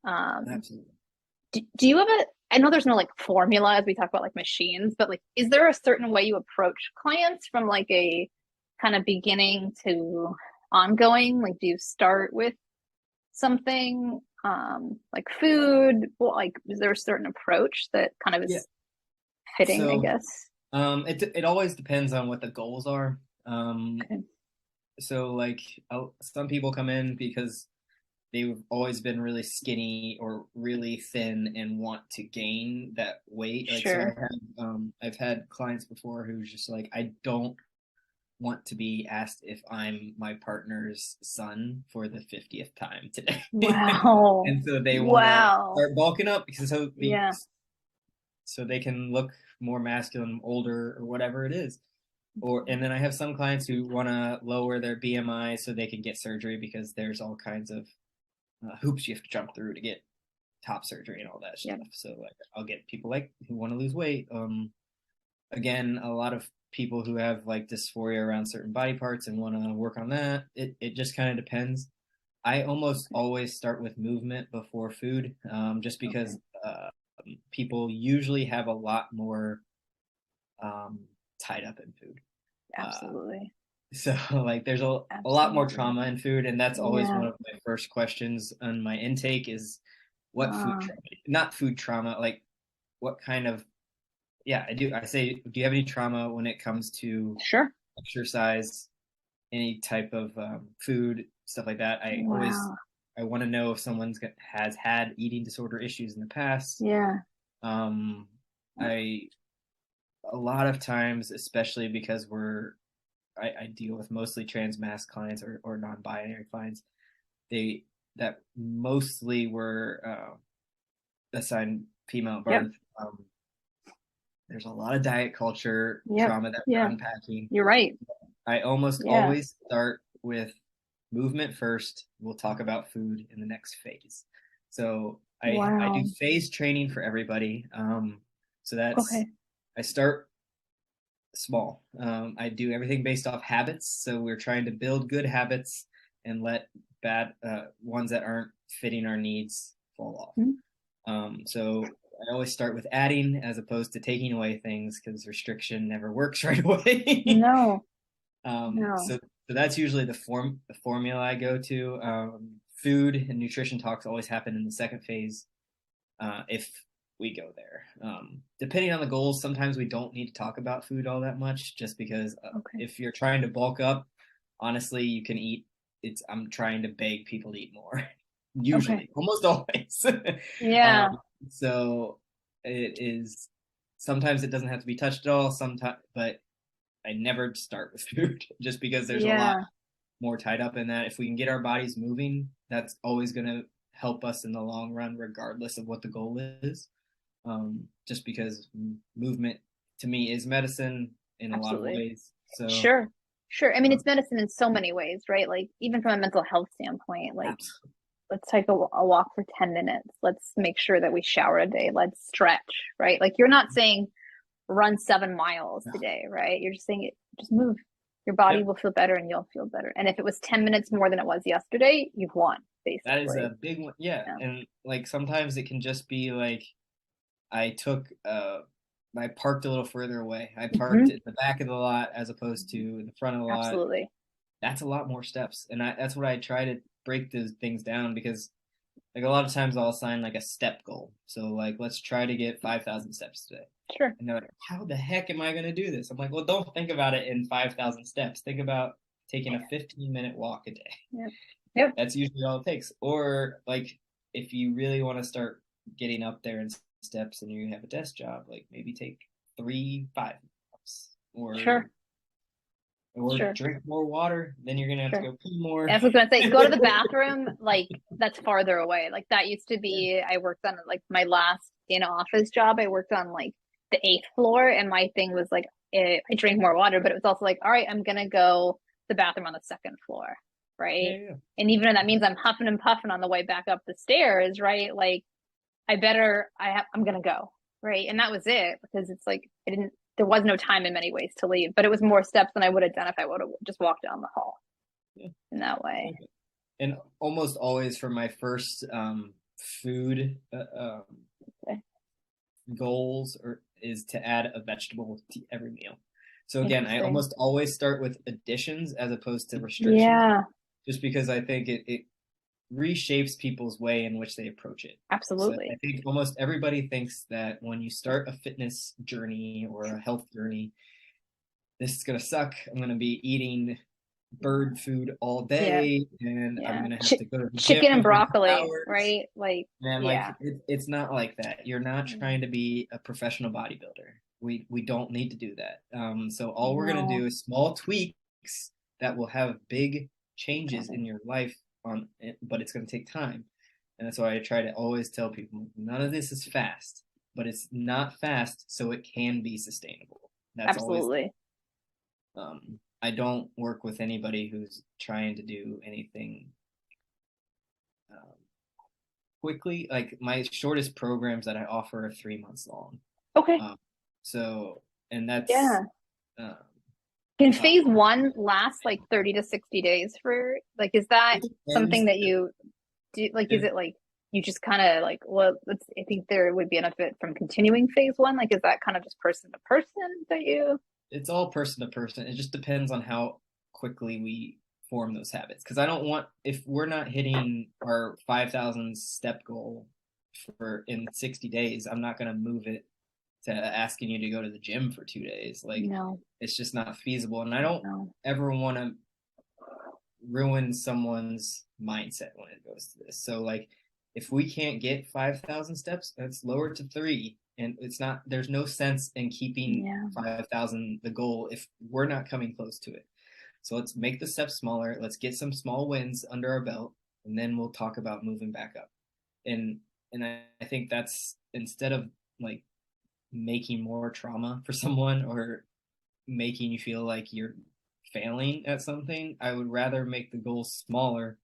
Absolutely. Do you have I know there's no like formula as we talk about like machines, but like, is there a certain way you approach clients from like a kind of beginning to ongoing? Like, do you start with something like food? Well, like, is there a certain approach that kind of Yeah. is fitting, I So guess? it always depends on what the goals are. Okay. So like some people come in because they've always been really skinny or really thin and want to gain that weight. Like so Sure. I've had clients before who's just like, I don't want to be asked if I'm my partner's son for the 50th time today. Wow. And so they want to Wow. start bulking up because Yeah. so they can look more masculine, older, or whatever it is. Or and then I have some clients who want to lower their BMI so they can get surgery because there's all kinds of hoops you have to jump through to get top surgery and all that Yep. stuff. So like I'll get people like who want to lose weight. Again, a lot of people who have like dysphoria around certain body parts and want to work on that. It just kind of depends. I almost always start with movement before food, just Okay. because people usually have a lot more um, tied up in food. Uh, Absolutely. so like there's a lot more Absolutely. trauma in food, and that's always Yeah. one of my first questions on my intake is what food Uh, trauma, not food trauma, like what kind of, yeah, I do. I say, do you have any trauma when it comes to sure. exercise, any type of food, stuff like that? Wow. I want to know if has had eating disorder issues in the past. Yeah. Um, I a lot of times, especially because I deal with mostly trans mass clients or non-binary clients, they that mostly were assigned female Yep. birth. There's a lot of diet culture Yep. trauma that we're Yeah. unpacking. You're right. I almost Yeah. always start with movement first. We'll talk about food in the next phase. So I do Wow. phase training for everybody. So that's Okay. I start small. I do everything based off habits. So we're trying to build good habits and let bad ones that aren't fitting our needs fall off. Mhm. So I always start with adding as opposed to taking away things because restriction never works right away. No. um, No. so, so that's usually the formula I go to. Food and nutrition talks always happen in the second phase if we go there. Depending on the goals, sometimes we don't need to talk about food all that much, just because Okay. if you're trying to bulk up, honestly, you can eat. I'm trying to beg people to eat more, Okay. usually, almost always. um, Yeah. so it is sometimes it doesn't have to be touched at all. Sometimes, but I never start with food just because there's a lot Yeah. more tied up in that. If we can get our bodies moving, that's always going to help us in the long run, regardless of what the goal is. Just because movement to me is medicine in a lot of Absolutely. ways. So, Sure. Sure. I mean, uh, it's medicine in so many ways, right? Like, even from a mental health standpoint, like, absolutely. let's take a walk for 10 minutes. Let's make sure that we shower a day. Let's stretch, right? Like, you're not saying run 7 miles today, right? You're just saying it, just move. Your body Yep. will feel better and you'll feel better. And if it was 10 minutes more than it was yesterday, you've won, That is a basically. big one. Yeah. Yeah. And like sometimes it can just be like I took I parked a little further away. I parked Hmm. in the back of the lot as opposed to in the front of the lot. Absolutely. That's a lot more steps. And that's what I try to break those things down because like a lot of times I'll assign like a step goal. So like let's try to get 5,000 steps today. Sure. And they're like, how the heck am I going to do this? I'm like, well, don't think about it in 5,000 steps. Think about taking a 15-minute walk a day. Yep. Yep. That's usually all it takes. Or like if you really want to start getting up there in steps and you have a desk job, like maybe take 3 5 steps Sure. or Sure. drink more water. Then you're gonna have to Sure. go pee more. I was gonna say, go to the bathroom, like that's farther away. Like that used to Yeah. be, I worked on like my last in office job. I worked on like the eighth floor, and my thing was like, I drink more water, but it was also like, all right, I'm gonna go to the bathroom on the second floor, Yeah, right? yeah. And even if that means I'm huffing and puffing on the way back up the stairs, right? Like I'm gonna go, right? And that was it because it's like I didn't. There was no time in many ways to leave, but it was more steps than I would have done if I would have just walked down the hall Yeah. in that way. And almost always for my first food Okay. goals is to add a vegetable to every meal. So again, I Interesting. almost always start with additions as opposed to restrictions, Yeah, just because I think it reshapes people's way in which they approach it. So I absolutely. think almost everybody thinks that when you start a fitness journey or a health journey, this is going to suck. I'm going to be eating bird food all Yeah, day and I'm yeah. going to have to go to the gym Chicken and every 2 broccoli, hours. right? Like, And yeah. like it's not like that. You're not trying to be a professional bodybuilder. We don't need to do that. So all we're gonna No, do is small tweaks that will have big got changes it. in your life on it, but it's gonna take time. And that's why I try to always tell people none of this is fast, but it's not fast, so it can be sustainable. That's always Absolutely. I don't work with anybody who's trying to do anything um, quickly. Like my shortest programs that I offer are 3 months long. Okay. Um, so, and that's, Yeah. um, Can uh, phase one last like 30 to 60 days for like, is that it something depends. that you do? Like, is it like you just kind of like, well, I think there would be benefit from continuing phase one. Like, is that kind of just person to person that you? It's all person to person. It just depends on how quickly we form those habits. Because I don't want, if we're not hitting our 5,000 step goal for in 60 days, I'm not going to move it to asking you to go to the gym for 2 days. Like, No, it's just not feasible. And I don't no. ever want to ruin someone's mindset when it goes to this. So like if we can't get 5,000 steps, let's lower it to 3 and it's not there's no sense in keeping Yeah. 5,000 the goal if we're not coming close to it. So let's make the steps smaller, let's get some small wins under our belt and then we'll talk about moving back up. And I think that's instead of like making more trauma for someone or making you feel like you're failing at something, I would rather make the goals smaller,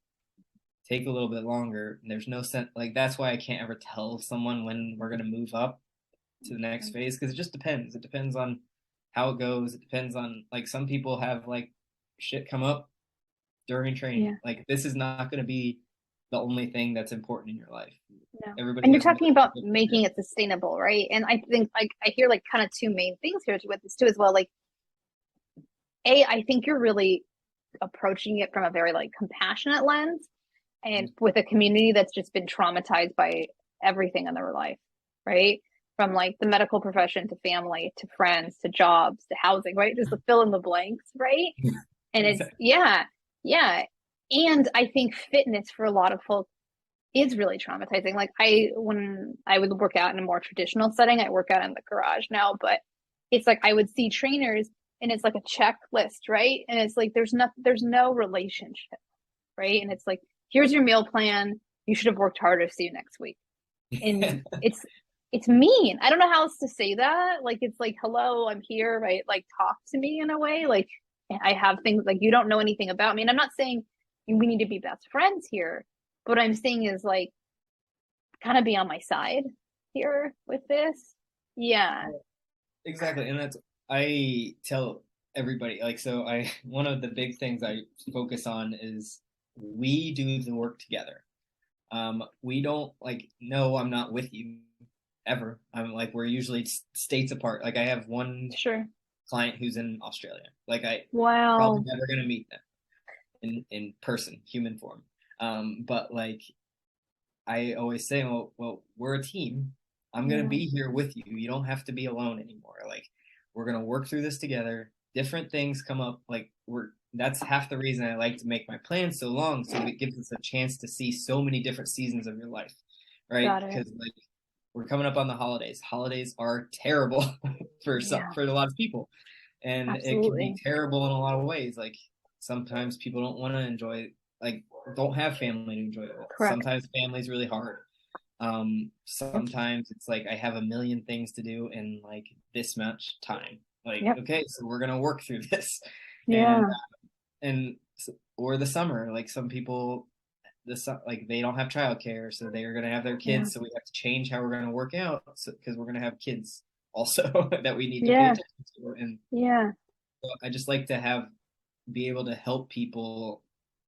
take a little bit longer. There's no sense like that's why I can't ever tell someone when we're gonna move up to the next phase because it just depends. It depends on how it goes. It depends on like some people have like shit come up during training. Yeah. Like this is not gonna be the only thing that's important in your life. No. Everybody And you're has talking millions about of making it sustainable, right? And I think like I hear like kind of two main things here with this too as well. Like I think you're really approaching it from a very like compassionate lens and different. with a community that's just been traumatized by everything in their life, right? From like the medical profession to family to friends to jobs to housing, right? Just the fill in the blanks, right? And it's Exactly. yeah, yeah. And I think fitness for a lot of folks is really traumatizing. Like when I would work out in a more traditional setting, I work out in the garage now, but it's like I would see trainers and it's like a checklist, right? And it's like there's no relationship, right? And it's like, here's your meal plan. You should have worked harder. See you next week. And it's mean. I don't know how else to say that. Like it's like, hello, I'm here, right? Like talk to me in a way. Like I have things like you don't know anything about me. And I'm not saying we need to be best friends here, but what I'm saying is like kind of be on my side here with this. Yeah. Exactly. And that's I tell everybody like so I one of the big things I focus on is we do the work together. We don't like no, I'm not with you ever. I'm like we're usually states apart. Like I have one Sure. client who's in Australia. Like I probably Wow. never gonna meet them in person, human form. But like I always say, well, we're a team. I'm gonna Yeah. be here with you. You don't have to be alone anymore. Like we're gonna work through this together. Different things come up. Like we're that's half the reason I like to make my plans so long, so it gives us a chance to see so many different seasons of your life, right? Got it. Because like we're coming up on the holidays. Holidays are terrible Yeah. for a lot of people, and it can be Absolutely. terrible in a lot of ways. Like sometimes people don't want to enjoy like don't have family to enjoy it with. Correct. Sometimes family's really hard. Yep. Sometimes it's like I have a million things to do in like this much time. Like, Yep. okay, so we're gonna work through this, and Yeah. and or the summer, like some people, like they don't have childcare, so they're gonna have their Yeah. kids, so we have to change how we're gonna work out, so because we're gonna have kids also that we need to pay Yeah. attention to, and Yeah. so I just like to have be able to help people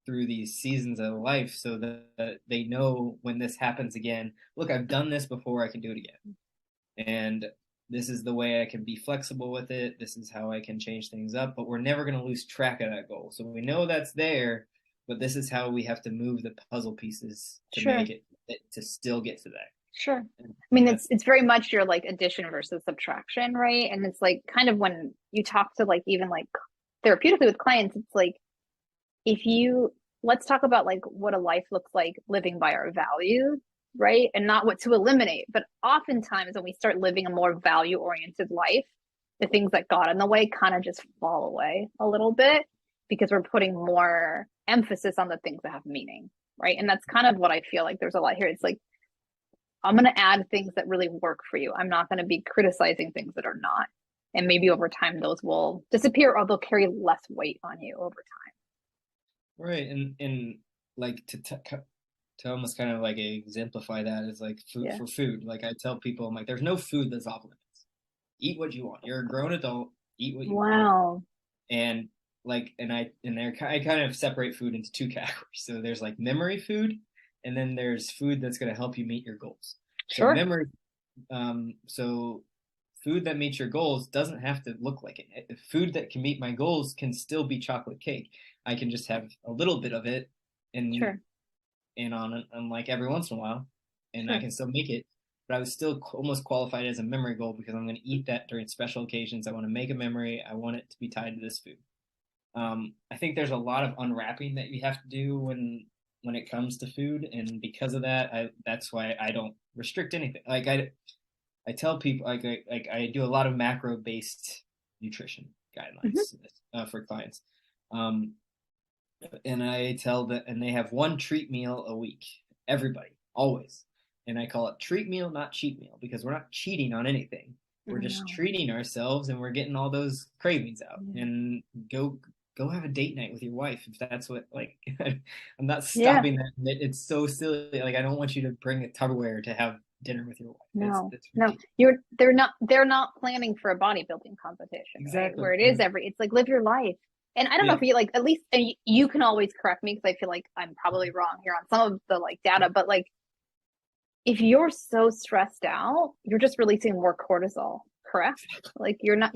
through these seasons of life so that they know when this happens again, look, I've done this before, I can do it again. And this is the way I can be flexible with it. This is how I can change things up, but we're never going to lose track of that goal. So we know that's there, but this is how we have to move the puzzle pieces to Sure. make it to still get to that. Sure. I mean, it's very much your like addition versus subtraction, right? And it's like kind of when you talk to like even like therapeutically with clients, it's like if you let's talk about like what a life looks like living by our values, right? And not what to eliminate. But oftentimes when we start living a more value oriented life, the things that got in the way kind of just fall away a little bit because we're putting more emphasis on the things that have meaning, right? And that's kind of what I feel like there's a lot here. It's like I'm going to add things that really work for you. I'm not going to be criticizing things that are not. And maybe over time, those will disappear or they'll carry less weight on you over time. Right. And like to almost kind of like exemplify that is like food for food. Like I tell people, I'm like, there's no food that's off limits. Eat what you want. You're a grown adult. Eat what you want. And like, I kind of separate food into two categories. So there's like memory food, and then there's food that's going to help you meet your goals. Sure. So memory, so food that meets your goals doesn't have to look like it. Food that can meet my goals can still be chocolate cake. I can just have a little bit of it and on like every once in a while, and I can still make it. But I was still almost qualified as a memory goal because I'm going to eat that during special occasions. I want to make a memory. I want it to be tied to this food. I think there's a lot of unwrapping that you have to do when it comes to food, and because of that, that's why I don't restrict anything. Like I tell people, like I do a lot of macro based nutrition guidelines for clients, and I tell that, and they have one treat meal a week, everybody, always, and I call it treat meal, not cheat meal, because we're not cheating on anything. We're just treating ourselves, and we're getting all those cravings out, and go have a date night with your wife if that's what, like, I'm not stopping that. It's so silly. Like, I don't want you to bring a Tupperware to have dinner with your wife. No, they're not planning for a bodybuilding competition, exactly, right? Where it is it's like live your life. And I don't know if you like, at least, and you can always correct me because I feel like I'm probably wrong here on some of the like data, but like if you're so stressed out, you're just releasing more cortisol, correct? Like you're not,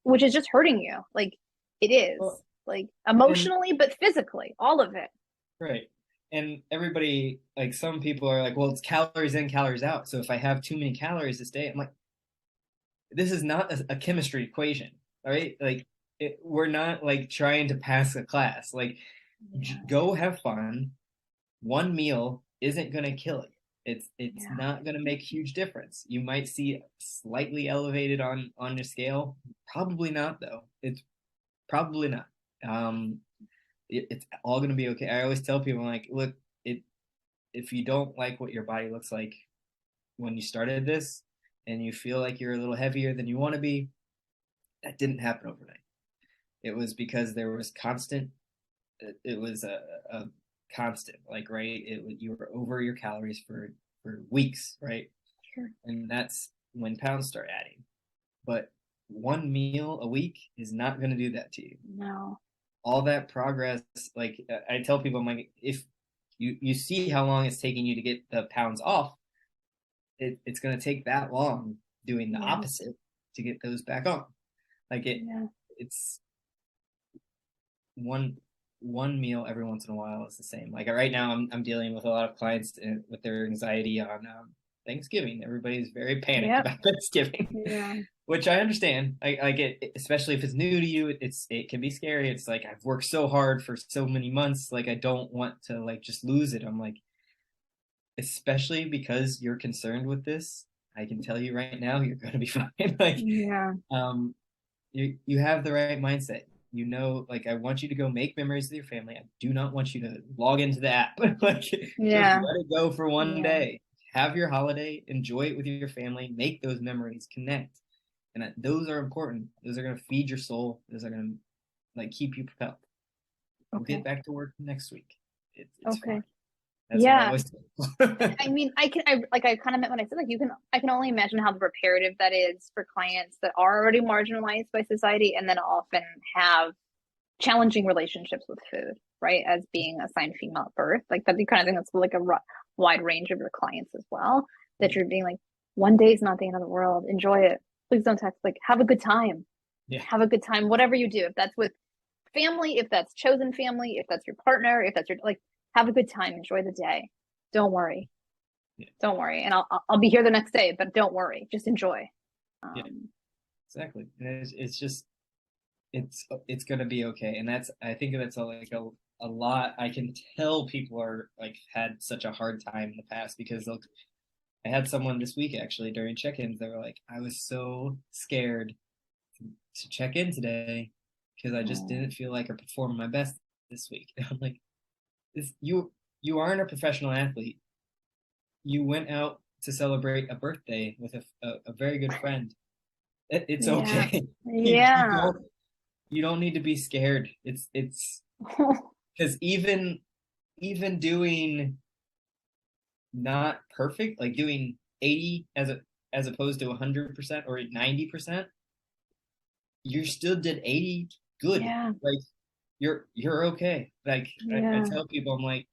which is just hurting you. Like it is. Like emotionally, but physically, all of it. Right. And everybody, like some people are like, well, it's calories in, calories out. So if I have too many calories this day, I'm like, this is not a chemistry equation, right? Like we're not like trying to pass a class. Like go have fun. One meal isn't going to kill you. It's not going to make a huge difference. You might see slightly elevated on your scale. Probably not, though. It's probably not. It's all going to be okay. I always tell people, like, look, if you don't like what your body looks like when you started this and you feel like you're a little heavier than you want to be, that didn't happen overnight. It was because there was it was a constant, like, right? You were over your calories for weeks, right? Sure. And that's when pounds start adding. But one meal a week is not going to do that to you. No. All that progress, like I tell people, I'm like, if you see how long it's taking you to get the pounds off, it's going to take that long doing the opposite to get those back on. Like it's one meal every once in a while is the same. Like right now, I'm dealing with a lot of clients with their anxiety on Thanksgiving. Everybody's very panicked about Thanksgiving, which I understand. I get, especially if it's new to you. It can be scary. It's like I've worked so hard for so many months. Like I don't want to like just lose it. I'm like, especially because you're concerned with this, I can tell you right now, you're going to be fine. Like, you have the right mindset. You know, like I want you to go make memories with your family. I do not want you to log into the app. Like, just let it go for one day. Have your holiday, enjoy it with your family, make those memories, connect. And those are important. Those are going to feed your soul. Those are going to like keep you propelled. We'll get back to work next week. It's fine. That's what I always do. I mean, I kind of meant when I said like I can only imagine how reparative that is for clients that are already marginalized by society and then often have challenging relationships with food. right, as being assigned female at birth. Like that, you kind of think that's like a wide range of your clients as well. That you're being like, one day is not the end of the world. Enjoy it. Please don't text. Like, have a good time. Yeah. Have a good time. Whatever you do, if that's with family, if that's chosen family, if that's your partner, if that's your like, have a good time. Enjoy the day. Don't worry. Yeah. Don't worry. And I'll be here the next day, but don't worry. Just enjoy. Yeah. Exactly. And it's just it's gonna be okay. And I think that's a lot. I can tell people are like had such a hard time in the past because I had someone this week actually during check-ins. They were like, I was so scared to check in today because I just didn't feel like I performed my best this week. And I'm like, you aren't a professional athlete. You went out to celebrate a birthday with a very good friend. It's okay. Yeah. You don't need to be scared. It's because even doing not perfect, like doing 80 as opposed to 100% or 90%, you still did 80 good. Yeah. Like you're okay. Like I tell people, I'm like,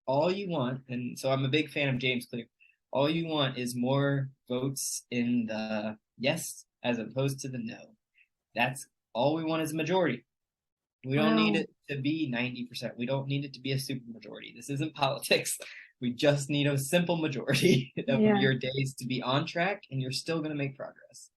all you want, and so I'm a big fan of James Clear. All you want is more votes in the yes as opposed to the no. That's all we want is a majority. We don't need it to be 90%. We don't need it to be a super majority. This isn't politics. We just need a simple majority of your days to be on track, and you're still going to make progress.